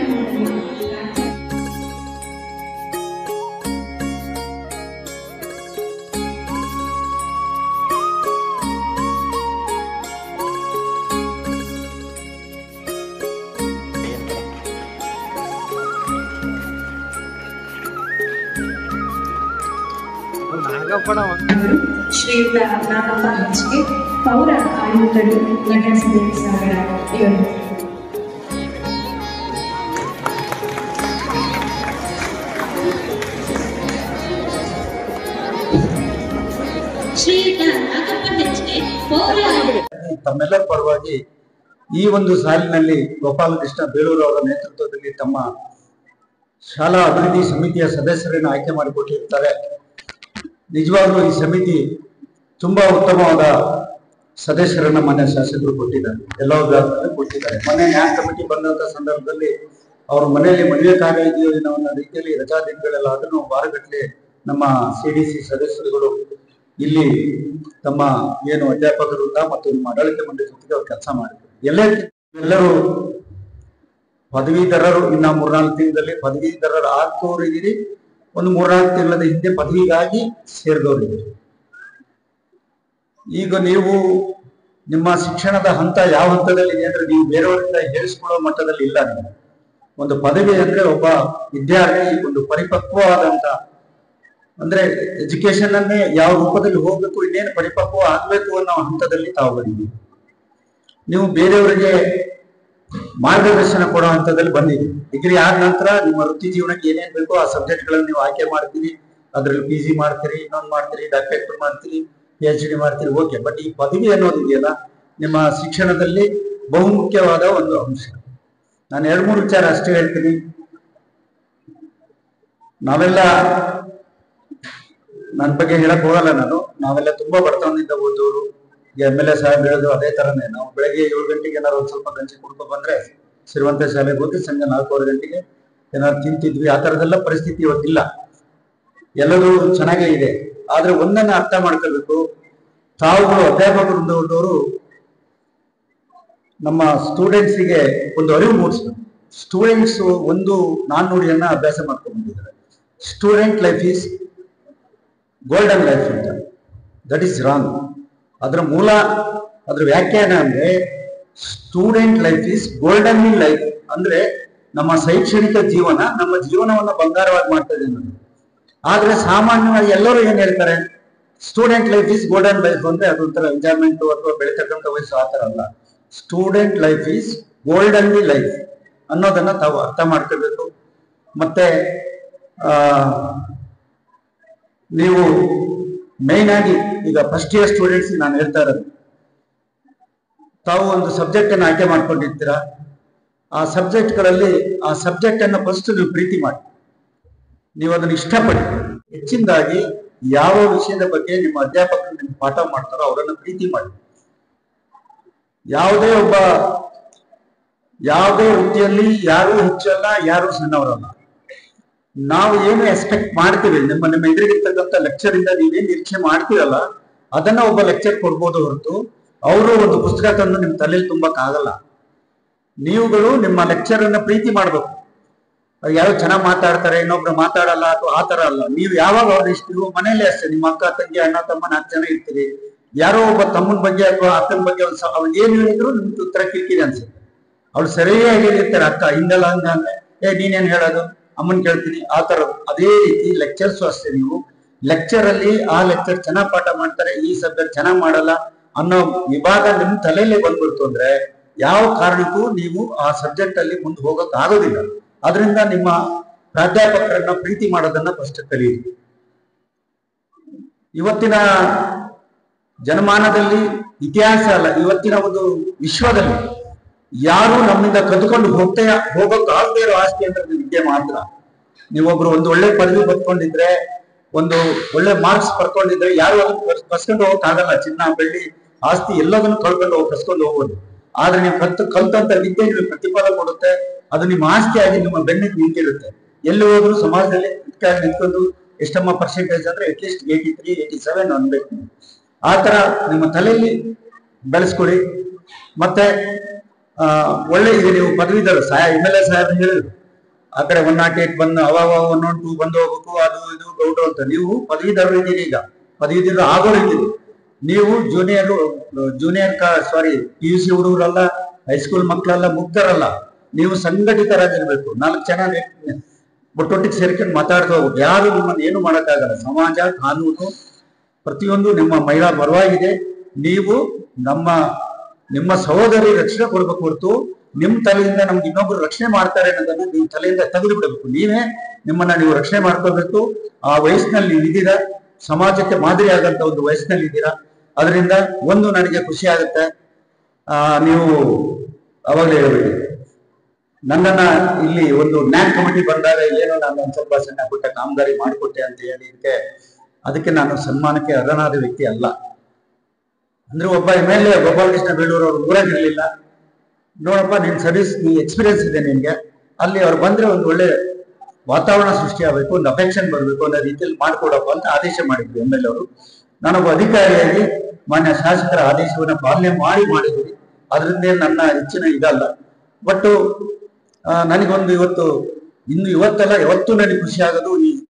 ಶ್ರೀಯುತ ನಾಗಪ್ಪ ಹಂಚಿಕೆ ಪೌರ ಆಯುಕ್ತರು ನಗರಸಭೆ ಸಾಗರ ಇವರು. ತಮ್ಮೆಲ್ಲರ ಪರವಾಗಿ ಈ ಒಂದು ಸಾಲಿನಲ್ಲಿ ಗೋಪಾಲಕೃಷ್ಣ ಬೇಳೂರು ಅವರ ನೇತೃತ್ವದಲ್ಲಿ ತಮ್ಮ ಶಾಲಾ ಅಭಿವೃದ್ಧಿ ಸಮಿತಿಯ ಸದಸ್ಯರನ್ನು ಆಯ್ಕೆ ಮಾಡಿಕೊಟ್ಟಿರ್ತಾರೆ. ನಿಜವಾಗ್ಲೂ ಈ ಸಮಿತಿ ತುಂಬಾ ಉತ್ತಮವಾದ ಸದಸ್ಯರನ್ನ ಮನೆ ಶಾಸಕರು ಕೊಟ್ಟಿದ್ದಾರೆ, ಎಲ್ಲ ವಿಭಾಗದಲ್ಲಿ ಕೊಟ್ಟಿದ್ದಾರೆ. ಮೊನ್ನೆ ನ್ಯಾಯ ಕಮಿಟಿ ಬಂದಂತ ಸಂದರ್ಭದಲ್ಲಿ ಅವ್ರ ಮನೆಯಲ್ಲಿ ಮದುವೆ ಕಾರ್ಯ ಇದೆಯೋ ಏನೋ ಅನ್ನೋ ರೀತಿಯಲ್ಲಿ ರಜಾ ದಿನಗಳೆಲ್ಲ ಅದನ್ನು ವಾರಗಟ್ಟಲೆ ನಮ್ಮ CDC ಸದಸ್ಯರುಗಳು ಇಲ್ಲಿ ತಮ್ಮ ಏನು ಅಧ್ಯಾಪಕರಿಂದ ಮತ್ತು ನಮ್ಮ ಆಡಳಿತ ಮಂಡಳಿ ಜೊತೆಗೆ ಅವ್ರು ಕೆಲಸ ಮಾಡಿದ್ರು. ಎಲ್ಲರೂ ಪದವೀಧರರು ಇನ್ನ 3-4 ತಿಂಗಳಲ್ಲಿ ಪದವೀಧರರು ಆಗ್ತೋರಿದ್ದೀರಿ, ಒಂದು 3-4 ತಿಂಗಳ ಹಿಂದೆ ಪದವಿಗಾಗಿ ಸೇರಿದವರಿದ್ದೀರಿ. ಈಗ ನೀವು ನಿಮ್ಮ ಶಿಕ್ಷಣದ ಹಂತ ಯಾವ ಹಂತದಲ್ಲಿ ಇದೆ ಅಂದ್ರೆ ನೀವು ಬೇರೆಯವರಿಂದ ಹೇಳಿಸ್ಕೊಳ್ಳೋ ಮಟ್ಟದಲ್ಲಿ ಇಲ್ಲ. ನೀವು ಒಂದು ಪದವಿ ಅಂದ್ರೆ ಒಬ್ಬ ವಿದ್ಯಾರ್ಥಿ ಒಂದು ಪರಿಪಕ್ವವಾದಂತ ಅಂದ್ರೆ ಎಜುಕೇಶನ್ ಅನ್ನೇ ಯಾವ ರೂಪದಲ್ಲಿ ಹೋಗ್ಬೇಕು, ಇನ್ನೇನು ಪರಿಪಕ್ವ ಆಗ್ಬೇಕು ಅನ್ನೋ ಹಂತದಲ್ಲಿ ತಾವು ಬಂದಿದ್ದೀವಿ. ನೀವು ಬೇರೆಯವರಿಗೆ ಮಾರ್ಗದರ್ಶನ ಕೊಡೋ ಹಂತದಲ್ಲಿ ಬಂದಿದ್ದೀವಿ. ಡಿಗ್ರಿ ಆದ ನಂತರ ನಿಮ್ಮ ವೃತ್ತಿ ಜೀವನಕ್ಕೆ ಏನೇನ್ ಬೇಕೋ ಆ ಸಬ್ಜೆಕ್ಟ್ಗಳನ್ನು ನೀವು ಆಯ್ಕೆ ಮಾಡ್ತೀರಿ, ಅದ್ರಲ್ಲಿ PG ಮಾಡ್ತೀರಿ, ಇನ್ನೊಂದು ಮಾಡ್ತೀರಿ, ಡಾಕ್ಟರೇಟ್ ಮಾಡ್ತೀರಿ, PhD ಮಾಡ್ತೀರಿ, ಓಕೆ. ಬಟ್ ಈ ಪದವಿ ಅನ್ನೋದಿದೆಯಲ್ಲ ನಿಮ್ಮ ಶಿಕ್ಷಣದಲ್ಲಿ ಬಹುಮುಖ್ಯವಾದ ಒಂದು ಅಂಶ. ನಾನು 2-3 ವಿಚಾರ ಅಷ್ಟೇ ಹೇಳ್ತೀನಿ. ನಾವೆಲ್ಲ ನನ್ನ ಬಗ್ಗೆ ಹೇಳಕ್ ಹೋಗಲ್ಲ ನಾನು, ನಾವೆಲ್ಲ ತುಂಬಾ ಬಡತನದಿಂದ ಓದೋರು. MLA ಸಾಹೇಬ್ ಹೇಳಿದ್ರು ಅದೇ ತರನೇ. ನಾವು ಬೆಳಗ್ಗೆ 7 ಗಂಟೆಗೆ ಏನಾದ್ರು ಒಂದ್ ಸ್ವಲ್ಪ ಗಂಜಿ ಕುಡ್ಕೊಂಡು ಬಂದ್ರೆ ಸಿರಿವಂತ ಶಾಲೆಗೆ ಹೋಗಿ ಸಂಜೆ 4-4 ಗಂಟೆಗೆ ಏನಾದ್ರು ತಿಂತಿದ್ವಿ. ಆ ತರದೆಲ್ಲ ಪರಿಸ್ಥಿತಿ ಇವತ್ತಿಲ್ಲ, ಎಲ್ಲರೂ ಚೆನ್ನಾಗೇ ಇದೆ. ಆದ್ರೆ ಒಂದನ್ನ ಅರ್ಥ ಮಾಡ್ಕೋಬೇಕು, ತಾವುಗಳು ಅಧ್ಯಾಪಕರು ನಮ್ಮ ಸ್ಟೂಡೆಂಟ್ಸಿಗೆ ಒಂದು ಅರಿವು ಮೂಡಿಸ್ಬೇಕು. ಸ್ಟೂಡೆಂಟ್ಸ್ ಒಂದು ನಾಣ್ಣುಡಿಯನ್ನ ಅಭ್ಯಾಸ ಮಾಡ್ಕೊಂಡಿದ್ದಾರೆ, student life is golden life ಅಂತ. That is wrong. ಅದರ ಮೂಲ, ಅದ್ರ ವ್ಯಾಖ್ಯಾನ ಅಂದ್ರೆ student life is golden life ಅಂದ್ರೆ ನಮ್ಮ ಶೈಕ್ಷಣಿಕ ಜೀವನ ನಮ್ಮ ಜೀವನವನ್ನ ಬಂಗಾರವಾಗಿ ಮಾಡ್ತದೆ ಅನ್ನೋದು. ಆದ್ರೆ ಸಾಮಾನ್ಯವಾಗಿ ಎಲ್ಲರೂ ಏನ್ ಹೇಳ್ತಾರೆ, student life is golden life ಅಂದ್ರೆ ಅದೊಂಥರ ಎಂಜಾಯ್ಮೆಂಟ್ ಅಥವಾ ಬೆಳೀತಕ್ಕಂಥ ವಯಸ್ಸು ಆ ತರ ಅಲ್ಲ. Student life is golden life ಅನ್ನೋದನ್ನ ತಾವು ಅರ್ಥ ಮಾಡ್ಕೋಬೇಕು. ಮತ್ತೆ ನೀವು ಮೇನ್ ಆಗಿ ಈಗ ಫಸ್ಟ್ ಇಯರ್ ಸ್ಟೂಡೆಂಟ್ಸ್ ನಾನು ಹೇಳ್ತಾ ಇರೋದು, ತಾವು ಒಂದು ಸಬ್ಜೆಕ್ಟ್ ಅನ್ನು ಆಯ್ಕೆ ಮಾಡ್ಕೊಂಡಿರ್ತೀರಾ. ಆ ಸಬ್ಜೆಕ್ಟ್ಗಳಲ್ಲಿ ಆ ಸಬ್ಜೆಕ್ಟ್ ಅನ್ನು ಫಸ್ಟ್ ನೀವು ಪ್ರೀತಿ ಮಾಡಿ, ನೀವು ಅದನ್ನು ಇಷ್ಟಪಡಿ. ಹೆಚ್ಚಿನದಾಗಿ ಯಾವ ವಿಷಯದ ಬಗ್ಗೆ ನಿಮ್ಮ ಅಧ್ಯಾಪಕರು ನಿಮ್ಗೆ ಪಾಠ ಮಾಡ್ತಾರೋ ಅವರನ್ನು ಪ್ರೀತಿ ಮಾಡಿ. ಯಾವುದೇ ವೃತ್ತಿಯಲ್ಲಿ ಯಾರು ಹೆಚ್ಚಲ್ಲ, ಯಾರು ಸಣ್ಣವರಲ್ಲ. ನಾವು ಏನು ಎಕ್ಸ್ಪೆಕ್ಟ್ ಮಾಡ್ತೀವಿ, ನಿಮ್ಮ ಎದುರಿಗಿರ್ತಕ್ಕಂಥ ಲೆಕ್ಚರ್ ಇಂದ ನೀವೇನ್ ನಿರೀಕ್ಷೆ ಮಾಡ್ತೀರಲ್ಲ ಅದನ್ನ ಒಬ್ಬ ಲೆಕ್ಚರ್ ಕೊಡ್ಬೋದು ಹೊರತು ಅವರು ಒಂದು ಪುಸ್ತಕ ತಂದು ನಿಮ್ ತಲೆಯಲ್ಲಿ ತುಂಬಕ್ ಆಗಲ್ಲ. ನೀವುಗಳು ನಿಮ್ಮ ಲೆಕ್ಚರ್ ಅನ್ನ ಪ್ರೀತಿ ಮಾಡ್ಬೇಕು. ಯಾರು ಚೆನ್ನಾಗಿ ಮಾತಾಡ್ತಾರೆ, ಇನ್ನೊಬ್ರು ಮಾತಾಡಲ್ಲ ಅಥವಾ ಆ ತರ ಅಲ್ಲ. ನೀವು ಯಾವಾಗ ಅವ್ರು ಇಷ್ಟು ಮನೇಲಿ ಅಷ್ಟೇ, ನಿಮ್ಮ ಅಕ್ಕ ತಂಗಿ ಅಣ್ಣ ತಮ್ಮ 4 ಜನ ಇರ್ತೀರಿ. ಯಾರೋ ಒಬ್ಬ ತಮ್ಮನ ಬಗ್ಗೆ ಅಥವಾ ಅಕ್ಕನ ಬಗ್ಗೆ ಅವ್ಳು ಏನ್ ಹೇಳಿದ್ರು ನಿಮ್ಗೆ ಉತ್ತರ ಕಿರಿಕಿರಿ ಅನ್ಸುತ್ತೆ. ಅವ್ಳು ಸರಿಯಾಗಿ ಹೇಳಿರ್ತಾರೆ, ಅಕ್ಕ ಹಿಂಗಲ್ಲ ಹಂಗ ಅಂದ್ರೆ ನೀನೇನ್ ಹೇಳೋದು, ಅಮ್ಮನ್ ಕೇಳ್ತೀನಿ ಆ ತರ. ಅದೇ ರೀತಿ ಲೆಕ್ಚರ್ಸ್ ಅಷ್ಟೇ. ನೀವು ಲೆಕ್ಚರ್ ಅಲ್ಲಿ ಆ ಲೆಕ್ಚರ್ ಚೆನ್ನಾಗ್ ಪಾಠ ಮಾಡ್ತಾರೆ, ಈ ಸಬ್ಜೆಕ್ಟ್ ಚೆನ್ನಾಗ್ ಮಾಡಲ್ಲ ಅನ್ನೋ ವಿಭಾಗ ನಿಮ್ ತಲೆಯಲ್ಲೇ ಬಂದ್ಬಿಡ್ತು ಅಂದ್ರೆ ಯಾವ ಕಾರಣಕ್ಕೂ ನೀವು ಆ ಸಬ್ಜೆಕ್ಟ್ ಅಲ್ಲಿ ಮುಂದೆ ಹೋಗಕ್ ಆಗೋದಿಲ್ಲ. ಅದರಿಂದ ನಿಮ್ಮ ಪ್ರಾಧ್ಯಾಪಕರನ್ನ ಪ್ರೀತಿ ಮಾಡೋದನ್ನ ಫಸ್ಟ್ ಕಲಿಯಿರಿ. ಇವತ್ತಿನ ಜನಮಾನದಲ್ಲಿ, ಇತಿಹಾಸ ಅಲ್ಲ, ಇವತ್ತಿನ ಒಂದು ವಿಶ್ವದಲ್ಲಿ ಯಾರು ನಮ್ಮಿಂದ ಕದ್ಕೊಂಡು ಹೋಗೋಕ್ ಆಗದೆ ಇರೋ ಆಸ್ತಿ ಅಂದ್ರೆ ವಿದ್ಯೆ ಮಾತ್ರ. ನೀವೊಬ್ರು ಒಂದು ಒಳ್ಳೆ ಪದವಿ ಬರ್ಕೊಂಡಿದ್ರೆ, ಒಂದು ಒಳ್ಳೆ ಮಾರ್ಕ್ಸ್ ಪಡ್ಕೊಂಡಿದ್ರೆ ಯಾರು ಅದನ್ನ ಕಸ್ಕೊಂಡು ಹೋಗಕ್ ಆಗಲ್ಲ. ಚಿನ್ನ ಬೆಳ್ಳಿ ಆಸ್ತಿ ಎಲ್ಲದನ್ನು ಕಸ್ಕೊಂಡು ಹೋಗ್ಬೋದು. ಆದ್ರೆ ನೀವು ಕಲ್ತಂತ ವಿದ್ಯೆ ನಿಮಗೆ ಪ್ರತಿಫಲ ಕೊಡುತ್ತೆ, ಅದು ನಿಮ್ಮ ಆಸ್ತಿಯಾಗಿ ನಿಮ್ಮ ಬೆನ್ನಿಗೆ ನಿಂತಿರುತ್ತೆ. ಎಲ್ಲಿ ಹೋದ್ರು ಸಮಾಜದಲ್ಲಿ ನಿಂತ್ಕೊಂಡು ಎಷ್ಟಮ್ಮ ಪರ್ಸೆಂಟೇಜ್ ಅಂದ್ರೆ ಅಟ್ಲೀಸ್ಟ್ 83, 87 ಅನ್ಬೇಕು. ಆ ತರ ನಿಮ್ಮ ತಲೆಯಲ್ಲಿ ಬೆಳೆಸ್ಕೊಡಿ. ಮತ್ತೆ ಒಳ್ಳೆ ಈಗ ನೀವು ಪದವೀಧರ MLA ಸಾಹೇಬ್ ಹೇಳಿದ್ರು ಆ ಕಡೆ 108 ಬಂದು ಅವಾಗ 112 ಬಂದು ಹೋಗ್ಬೇಕು, ಅದು ಇದು ಡೌಟ್ ಅಂತ. ನೀವು ಪದವೀಧರರು ಇದ್ದೀರಿ, ಈಗ ಪದವೀಧರರು ಆಗೋರು ಇದ್ದೀರಿ. ನೀವು ಜೂನಿಯರ್ ಸಾರಿ PUC ಹುಡುಗರಲ್ಲ, ಹೈಸ್ಕೂಲ್ ಮಕ್ಕಳಲ್ಲ, ಮುಗ್ಧರಲ್ಲ. ನೀವು ಸಂಘಟಿತರಾಗಿರ್ಬೇಕು. 4 ಜನ ಒಟ್ಟೊಟ್ಟಿಗೆ ಸೇರ್ಕೊಂಡು ಮಾತಾಡ್ತಾ ಹೋಗ್ಬೇಕು. ಯಾರು ನಿಮ್ಮನ್ನು ಏನು ಮಾಡೋಕ್ಕಾಗಲ್ಲ. ಸಮಾಜ, ಕಾನೂನು ಪ್ರತಿಯೊಂದು ನಿಮ್ಮ ಮಹಿಳಾ ಪರವಾಗಿದೆ. ನೀವು ನಿಮ್ಮ ಸಹೋದರಿ ರಕ್ಷಣೆ ಕೊಡ್ಬೇಕು ಹೊರತು ನಿಮ್ ತಲೆಯಿಂದ ನಮ್ಗೆ ಇನ್ನೊಬ್ರು ರಕ್ಷಣೆ ಮಾಡ್ತಾರೆ ಅನ್ನೋದನ್ನ ನೀವು ತಲೆಯಿಂದ ತೆಗೆದು ಬಿಡಬೇಕು. ನೀವೇ ನಿಮ್ಮನ್ನ ನೀವು ರಕ್ಷಣೆ ಮಾಡ್ಕೋಬೇಕು. ಆ ವಯಸ್ಸಿನಲ್ಲಿ ನೀವು ಇದ್ದೀರಾ, ಸಮಾಜಕ್ಕೆ ಮಾದರಿ ಆಗಂತ ಒಂದು ವಯಸ್ಸಿನಲ್ಲಿ ಇದ್ದೀರಾ. ಅದರಿಂದ ಒಂದು ನನಗೆ ಖುಷಿ ಆಗುತ್ತೆ, ನೀವು ಅವಾಗಲೇ ಹೇಳಬೇಡಿ, ನನ್ನನ್ನ ಇಲ್ಲಿ ಒಂದು ನ್ಯಾಕ್ ಕಮಿಟಿ ಬಂದಾಗ ಏನೋ ನಾನು ಒಂದು ಸ್ವಲ್ಪ ಸಣ್ಣ ಪುಟ್ಟ ಕಾಮಗಾರಿ ಮಾಡಿಕೊಟ್ಟೆ ಅಂತ ಹೇಳಿದಕ್ಕೆ ಅದಕ್ಕೆ ನಾನು ಸನ್ಮಾನಕ್ಕೆ ಅರ್ಹನಾದ ವ್ಯಕ್ತಿ ಅಲ್ಲ. ಅಂದ್ರೆ ಒಬ್ಬ MLA ಗೋಪಾಲಕೃಷ್ಣ ಬೇಳೂರು ಅವರು ಊರಾಗಿರ್ಲಿಲ್ಲ, ನೋಡಪ್ಪ ನಿನ್ ಸರ್ವಿಸ್, ನೀ ಎಕ್ಸ್ಪೀರಿಯನ್ಸ್ ಇದೆ ನಿನ್ಗೆ, ಅಲ್ಲಿ ಅವ್ರು ಬಂದ್ರೆ ಒಂದು ಒಳ್ಳೆ ವಾತಾವರಣ ಸೃಷ್ಟಿ ಆಗಬೇಕು, ಒಂದು ಅಫೆಕ್ಷನ್ ಬರಬೇಕು ಅನ್ನೋ ರೀತಿಯಲ್ಲಿ ಮಾಡ್ಕೊಡಪ್ಪ ಅಂತ ಆದೇಶ ಮಾಡಿದ್ರು MLA ಅವರು. ನಾನೊಬ್ಬ ಅಧಿಕಾರಿಯಾಗಿ ಮಾನ್ಯ ಶಾಸಕರ ಆದೇಶವನ್ನ ಪಾಲನೆ ಮಾಡಿದ್ದೀನಿ. ಅದರಿಂದ ನನ್ನ ಹೆಚ್ಚಿನ ಇದಲ್ಲ. ಬಟ್ ನನಗೊಂದು ಇವತ್ತಲ್ಲ ಯಾವತ್ತೂ ನನಗೆ ಖುಷಿ ಆಗೋದು, ಈ